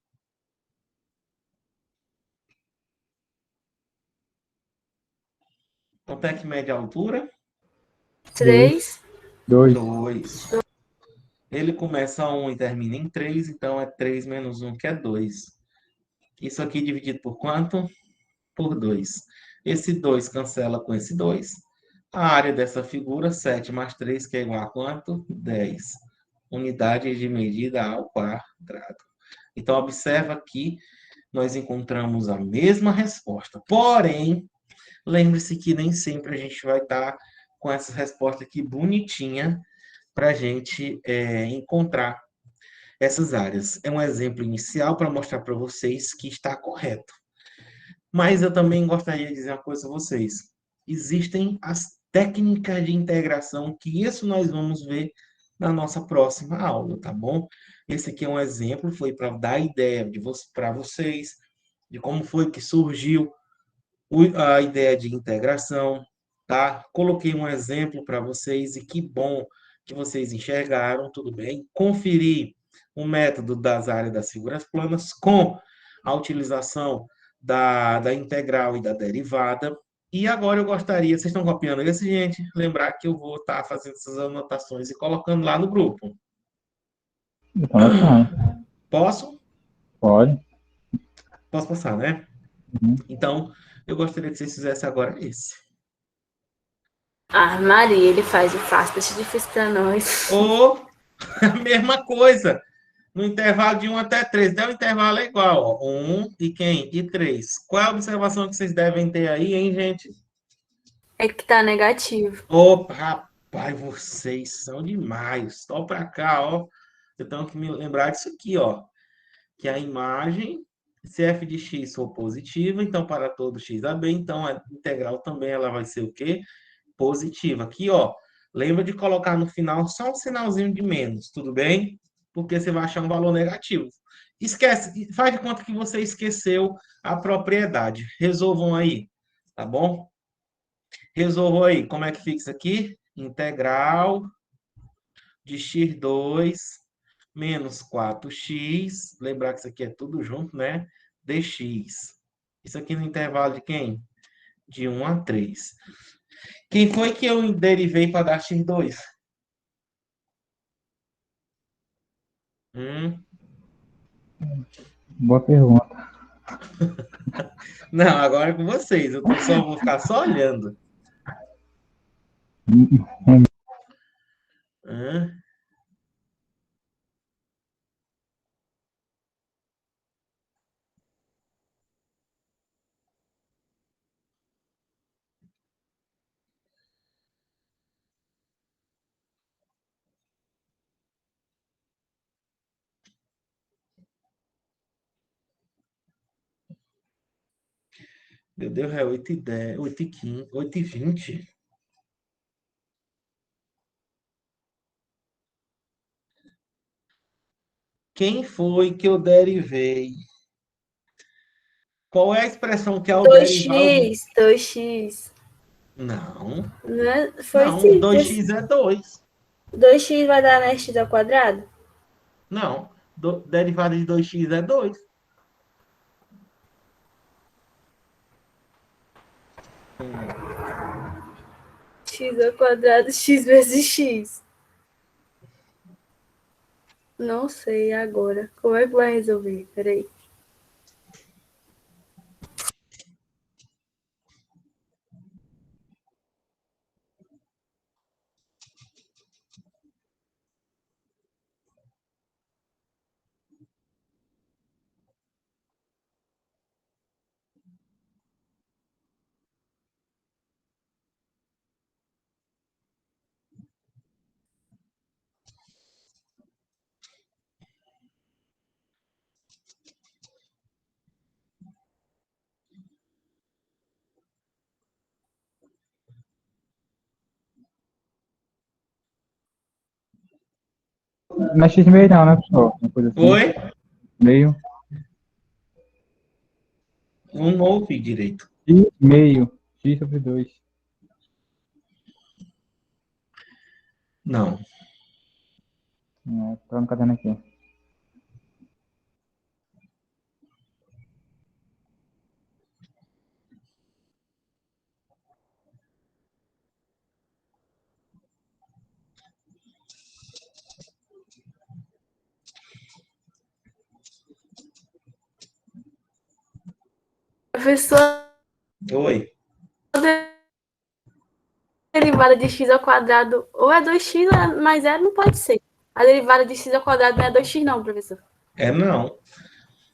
Quanto é que mede a altura? 2, 3. 2. 2. Ele começa 1 e termina em 3, então é 3 menos 1, que é 2. Isso aqui dividido por quanto? Por 2. Esse 2 cancela com esse 2. A área dessa figura, 7 mais 3, que é igual a quanto? 10. Unidade de medida ao quadrado. Então, observa que nós encontramos a mesma resposta. Porém, lembre-se que nem sempre a gente vai estar com essa resposta aqui bonitinha para a gente encontrar essas áreas. É um exemplo inicial para mostrar para vocês que está correto. Mas eu também gostaria de dizer uma coisa a vocês. Existem as técnicas de integração, que isso nós vamos ver na nossa próxima aula, tá bom? Esse aqui é um exemplo, foi para dar ideia para vocês de como foi que surgiu a ideia de integração, tá? Coloquei um exemplo para vocês e que bom que vocês enxergaram, tudo bem? Conferir o método das áreas das figuras planas com a utilização da integral e da derivada. E agora eu gostaria, vocês estão copiando isso, gente? Lembrar que eu vou estar fazendo essas anotações e colocando lá no grupo. Então, notando. Posso? Pode. Posso passar, né? Uhum. Então, eu gostaria que vocês fizessem agora esse. Ah, Maria, ele faz o fácil, deixa difícil pra nós. Ou a mesma coisa, no intervalo de 1 até 3. Dá um intervalo igual, ó. 1 e quem? E 3. Qual é a observação que vocês devem ter aí, hein, gente? É que tá negativo. Opa, rapaz, vocês são demais. Só para cá, ó. Eu tenho que me lembrar disso aqui, ó. Que a imagem, se f de x for positiva, então para todo x a b, então a integral também ela vai ser o quê? Positiva. Aqui, ó. Lembra de colocar no final só um sinalzinho de menos, tudo bem? Porque você vai achar um valor negativo. Esquece, faz de conta que você esqueceu a propriedade. Resolvam aí, tá bom? Resolvam aí. Como é que fica isso aqui? Integral de x2 menos 4x. Lembrar que isso aqui é tudo junto, né? Dx. Isso aqui no intervalo de quem? De 1 a 3. Quem foi que eu derivei para dar x2? Hum? Boa pergunta. Não, agora é com vocês. Vou ficar só olhando. Hã? Meu Deus, é 8 e 10, 8 e 15, 8 e 20. Quem foi que eu derivei? Qual é a expressão que ao derivar o... 2x, 2x. Não, Né? Foi não, simples. 2x é 2. 2x vai dar, né, x ao quadrado? Não, derivada de 2x é 2. X ao quadrado, x vezes x. Não sei agora. Como é que vai resolver? Peraí. Não é x meio não, né, pessoal? Uma coisa assim. Oi? Meio. Não ouvi direito. X meio. X sobre 2. Não. Tá no caderno aqui. Professor, Oi. a derivada de x ao quadrado ou é 2x mais zero, não pode ser. A derivada de x ao quadrado não é 2x não, professor. É não.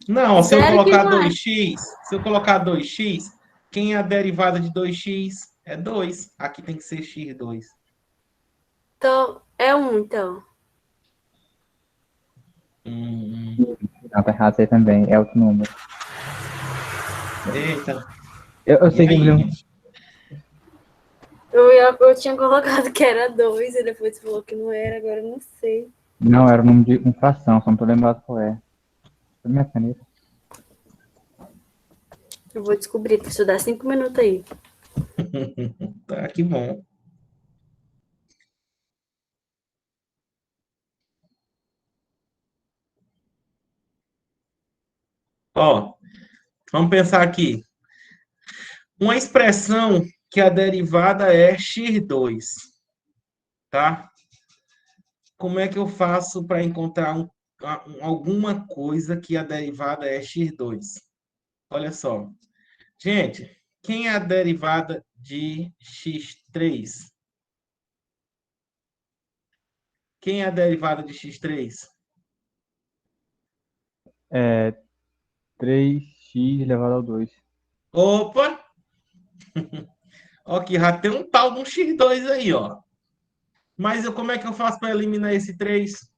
Não, se eu Sério que colocar não é. 2x, se eu colocar 2x, quem é a derivada de 2x? É 2. Aqui tem que ser x2. Então, é 1, então. Hum, Não, tá errado isso aí também. É outro número. eita. Eu E sei que aí? Eu tinha colocado que era 2 e depois falou que não era, agora eu não sei. não era o número de inflação, só não tô lembrado qual é. Foi minha caneta. Eu vou descobrir, professor, dá 5 minutos aí. Tá, que bom. Ó, vamos pensar aqui. Uma expressão que a derivada é x2, tá? Como é que eu faço para encontrar alguma coisa que a derivada é x2? Olha só. Gente, quem é a derivada de x3? Quem é a derivada de x3? É 3x elevado ao 2. Opa! Ó, que já tem um tal de um x2 aí, ó. Mas como é que eu faço para eliminar esse 3?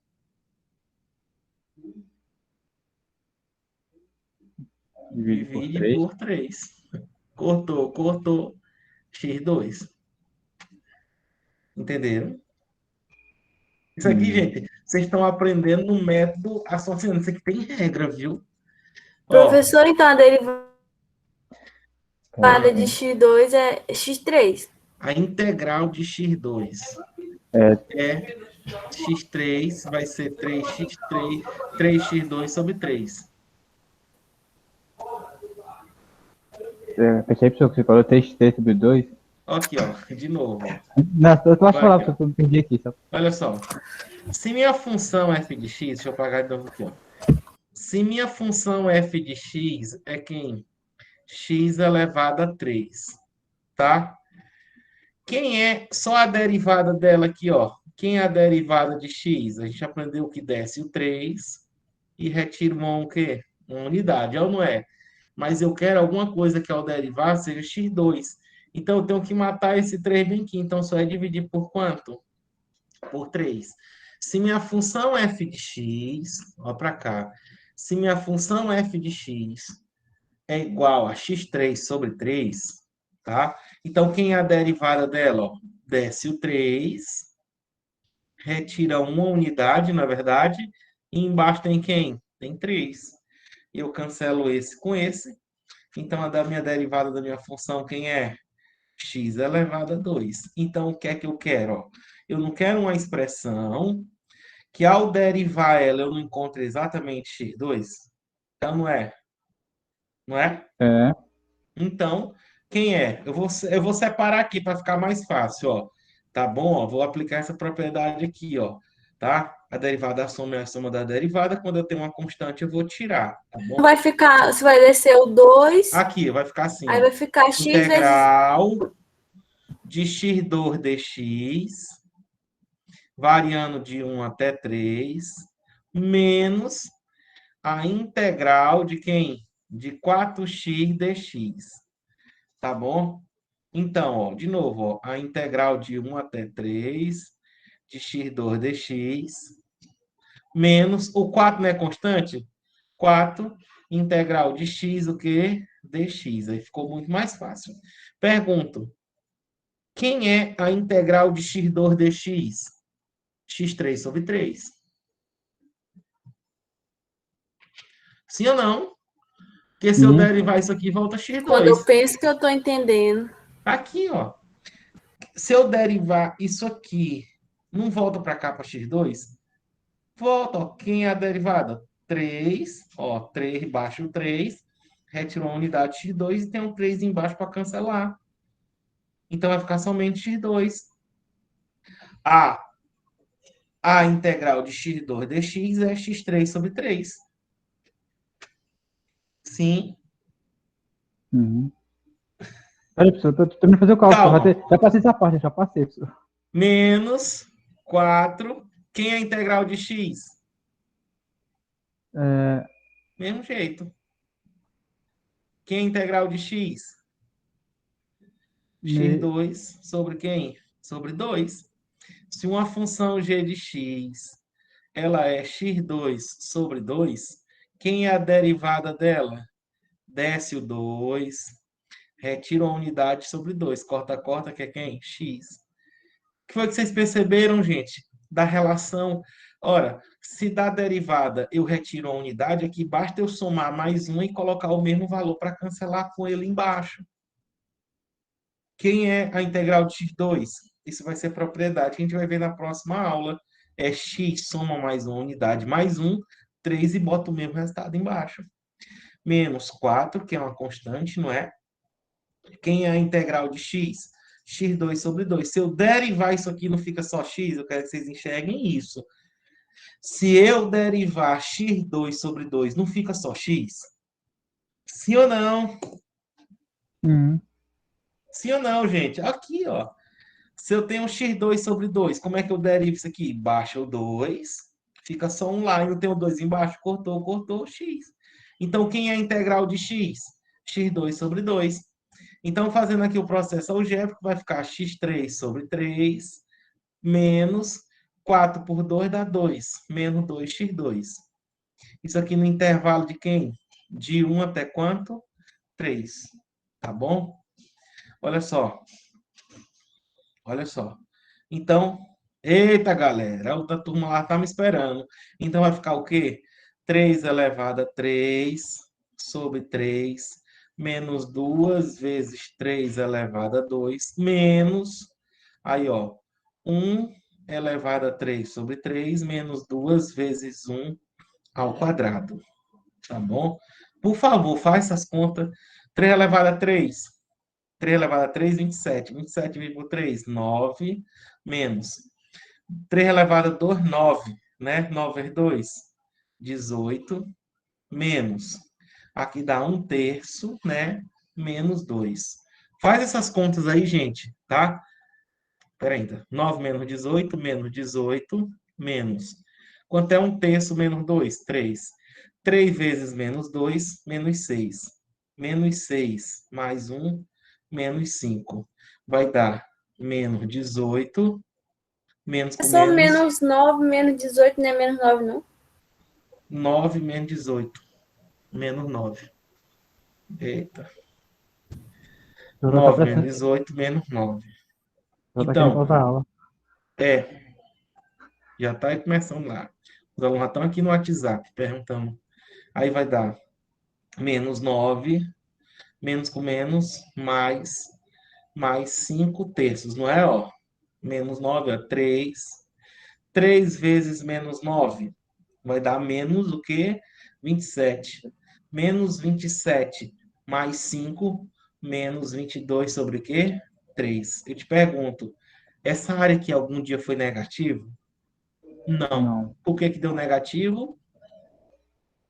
Divide por Divide 3. por 3. Cortou, cortou. X2. Entenderam? Isso aqui, gente, vocês estão aprendendo no método associando. Isso aqui tem regra, viu? Ó, Professor, então a derivada de ah, x2 é x3. a integral de x2 É, é x3, vai ser 3x3, 3x2 sobre 3. percebe, professor, que você falou 3x3 sobre 2? Aqui, ó, de novo. Ó. Não, eu posso Vai falar, aqui, ó. professor, eu entendi aqui. Só. Olha só. Se minha função f de x, deixa eu apagar de novo aqui, ó. Se minha função f de x é quem? X elevado a 3, tá? Quem é só a derivada dela aqui, ó? Quem é a derivada de x? A gente aprendeu que desce o 3 e retira o quê? Uma unidade, é ou não é? Mas eu quero alguma coisa que ao derivar seja x2. Então eu tenho que matar esse 3 bem aqui. Então só é dividir por quanto? Por 3. Se minha função f de x, ó para cá. Se minha função f de x é igual a x3 sobre 3, tá? Então, quem é a derivada dela? Ó? Desce o 3, retira uma unidade, na verdade, e embaixo tem quem? Tem 3. Eu cancelo esse com esse. Então, a da minha derivada da minha função, quem é? X elevado a 2. Então, o que é que eu quero? Ó? Eu não quero uma expressão que, ao derivar ela, eu não encontro exatamente x2. Então, não é. Não é? É, Então, quem é? Eu vou separar aqui para ficar mais fácil, ó. Tá bom? Ó, vou aplicar essa propriedade aqui, ó. Tá? A derivada da soma é a soma da derivada. Quando eu tenho uma constante, eu vou tirar, tá bom? Vai ficar, você vai descer o 2, Aqui, vai ficar assim, aí ó. vai ficar x vezes. Integral de x2 dx, variando de 1 até 3, menos a integral de quem? De 4x dx. Tá bom? Então, ó, de novo, ó, a integral de 1 até 3 de x2 dx, menos o 4 não é constante? 4 integral de x, o quê? Dx. Aí ficou muito mais fácil. Pergunto, quem é a integral de x2 dx? x3 sobre 3. Sim ou não? Porque se eu sim. derivar isso aqui, volta Quando eu x2. penso que eu tô entendendo. Aqui, ó. Se eu derivar isso aqui, não volta para cá para x2? Volta, ó. Quem é a derivada? 3, ó, 3 embaixo 3, retirou a unidade x2 e tem um 3 embaixo para cancelar. Então vai ficar somente x2. A, a integral de x2 dx é x3 sobre 3. Sim, Uhum. Peraí, professor, tô terminando de fazer o cálculo. Calma. Já passei essa parte, já passei, professor. Menos 4. Quem é a integral de x? É, Mesmo jeito. Quem é a integral de x? me- x2 sobre quem? Sobre 2. Se uma função g de x, ela é x2 sobre 2, quem é a derivada dela? Desce o 2, retira a unidade sobre 2. Corta, corta, que é quem? X. O que foi que vocês perceberam, gente? Da relação. Ora, se da derivada eu retiro a unidade, aqui basta eu somar mais um e colocar o mesmo valor para cancelar com ele embaixo. Quem é a integral de x2? Isso vai ser propriedade que a gente vai ver na próxima aula. É x, soma mais uma unidade, mais 1, 3 e bota o mesmo resultado embaixo. Menos 4, que é uma constante, não é? Quem é a integral de x? x2 sobre 2. Se eu derivar isso aqui, não fica só x? Eu quero que vocês enxerguem isso. Se eu derivar x2 sobre 2, não fica só x? Sim ou não? uhum. Sim ou não, gente? Aqui, ó. Se eu tenho x2 sobre 2, como é que eu derivo isso aqui? Baixa o 2, fica só um lá, e eu tenho 2 embaixo, cortou, cortou, x. Então, quem é a integral de x? x2 sobre 2. Então, fazendo aqui o processo algébrico, vai ficar x3 sobre 3, menos 4 por 2 dá 2, menos 2x2. Isso aqui no intervalo de quem? De 1 até quanto? 3. Tá bom? Olha só. Olha só. Então, eita, galera, a outra turma lá tá me esperando. Então, vai ficar o quê? 3 elevado a 3 sobre 3, menos 2 vezes 3 elevado a 2, menos, aí, ó, 1 elevado a 3 sobre 3, menos 2 vezes 1 ao quadrado. Tá bom? Por favor, faça essas contas. 3 elevado a 3. 3 elevado a 3, 27. 27,3, 9, menos. 3 elevado a 2, 9, né? 9 vezes 2, 18, menos. Aqui dá 1/3, né? Menos 2. Faz essas contas aí, gente, tá? Peraí, ainda. 9 menos 18, menos 18, menos. Quanto é 1/3 menos 2? 3. 3 vezes menos 2, menos 6. Menos 6 mais 1, menos 5. Vai dar menos 18, menos É com só menos, menos 9, menos 18, não é menos 9, não? 9 menos 18, menos 9. Eita. Eu vou estar 9 menos prestando, 18, menos 9. eu vou estar querendo Então, pausar a aula. já está começando lá. Os alunos já estão aqui no WhatsApp perguntando. Aí vai dar menos 9, menos com menos, mais 5/3, não é? Ó, menos 9 é 3. 3 vezes menos 9 vai dar menos o quê? 27. Menos 27 mais 5, menos 22 sobre o quê? 3. Eu te pergunto, essa área aqui algum dia foi negativo? Não. Não. Por que que deu negativo?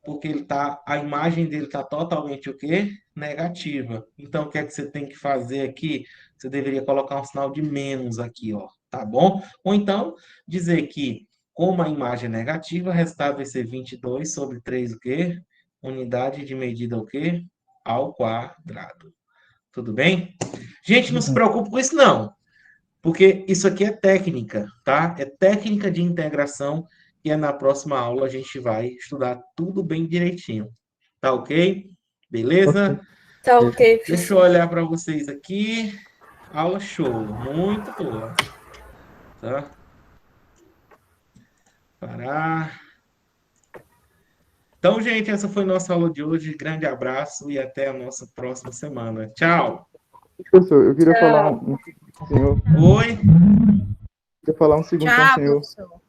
Porque a imagem dele está totalmente o quê? Negativa. Então, o que é que você tem que fazer aqui? Você deveria colocar um sinal de menos aqui, ó, tá bom? Ou então, dizer que, como a imagem é negativa, o resultado vai ser 22 sobre 3 o quê? Unidade de medida o quê? Ao quadrado. Tudo bem? Gente, não Tudo se bem. preocupe com isso, não. Porque isso aqui é técnica, tá? É técnica de integração e na próxima aula a gente vai estudar tudo bem direitinho. Tá ok? Ok. Beleza? Tá ok, Deixa eu professor. olhar para vocês aqui. Aula show, muito boa, tá? Parar. Então, gente, essa foi nossa aula de hoje. Grande abraço e até a nossa próxima semana. Tchau. Professor, eu queria falar Tchau. um segundo com o senhor. Oi. Queria falar um segundo com o Tchau, senhor. professor.